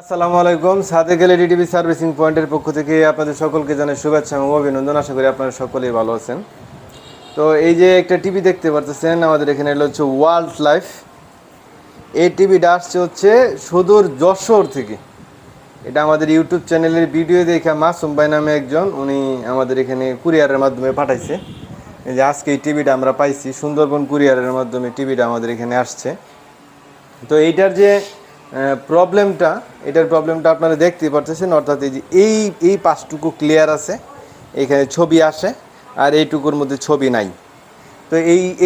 আসসালামু আলাইকুম। Sadek LED TV servicing পয়েন্টের পক্ষ থেকে আপনাদের সকলকে জানাই শুভেচ্ছা এবং অভিনন্দন। আশা করি আপনারা সকলেই ভালো আছেন। তো এই যে একটা টিভি দেখতে পাচ্ছেন আমাদের এখানে, এটা হচ্ছে ওয়ার্ল্ড লাইফ। এই টিভিটা আসছে হচ্ছে সুদূর যশোর থেকে। এটা আমাদের ইউটিউব চ্যানেলের ভিডিও দেখে মাসুম ভাই নামে একজন, উনি আমাদের এখানে কুরিয়ারের মাধ্যমে পাঠাইছে। এই যে আজকে এই টিভিটা আমরা পাইছি, সুন্দরবন কুরিয়ারের মাধ্যমে টিভিটা আমাদের এখানে আসছে। তো এইটার যে প্রবলেমটা আপনারা দেখতেই পারতেছেন, অর্থাৎ এই যে এই পাশটুকু ক্লিয়ার আছে, এখানে ছবি আসে, আর এইটুকুর মধ্যে ছবি নাই। তো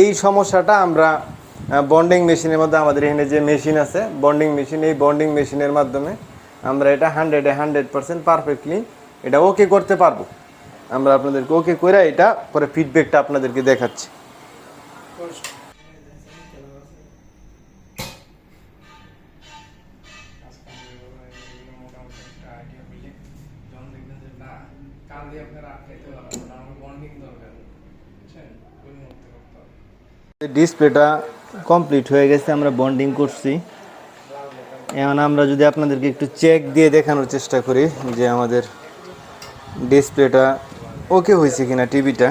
এই সমস্যাটা আমরা বন্ডিং মেশিনের মধ্যে, আমাদের এখানে যে মেশিন আছে বন্ডিং মেশিন, এই বন্ডিং মেশিনের মাধ্যমে আমরা এটা 100% পারফেক্টলি এটা ওকে করতে পারবো। আমরা আপনাদেরকে ওকে করে এটা পরে ফিডব্যাকটা আপনাদেরকে দেখাচ্ছি। ডিসপ্লেটা কমপ্লিট হয়ে গেছে, আমরা বন্ডিং করছি। এখন আমরা যদি আপনাদেরকে একটু চেক দিয়ে দেখানোর চেষ্টা করি যে আমাদের ডিসপ্লেটা ওকে হয়েছে কিনা। টিভিটা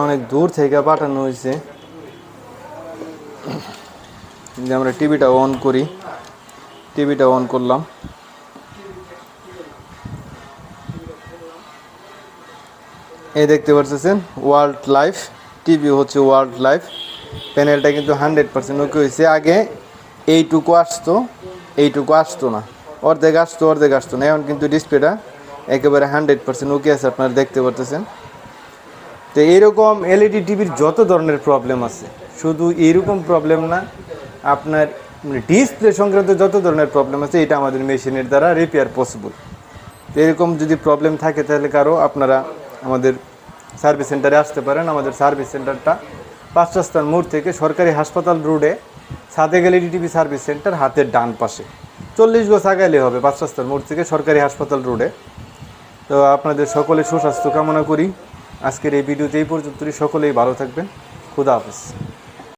অনেক দূর থেকে পাঠানো হয়েছে। যে আমরা টিভিটা অন করি, টিভিটা অন করলাম। এই দেখতে পাচ্ছেন ওয়ার্ল্ড লাইফ টিভি হচ্ছে ওয়ার্ল্ড লাইফ। প্যানেলটা কিন্তু 100% ওকে হয়েছে। আগে এইটুকু আসতো না, অর্ধেক আসতো না। এখন কিন্তু ডিসপ্লেটা একেবারে 100% ওকে আছে, আপনারা দেখতে পাচ্ছেন। তো এইরকম এলইডি টিভির যত ধরনের প্রবলেম আছে, শুধু এইরকম প্রবলেম না, আপনার ডিসপ্লে সংক্রান্ত যত ধরনের প্রবলেম আছে, এটা আমাদের মেশিনের দ্বারা রিপেয়ার পসিবল। তো এরকম যদি প্রবলেম থাকে তাহলে আপনারা আমাদের সার্ভিস সেন্টারে আসতে পারেন। আমাদের সার্ভিস সেন্টারটা 5 রাস্তার মোড় থেকে সরকারি হাসপাতাল রোডে, Sadek LED TV service centre হাতের ডান পাশে, 40 গজ আগাইলে হবে 5 রাস্তার মোড় থেকে সরকারি হাসপাতাল রোডে। তো আপনাদের সকলে সুস্বাস্থ্য কামনা করি। আজকের এই ভিডিওতে এই পর্যন্তই। সকলেই ভালো থাকবেন। খুদা হাফেজ।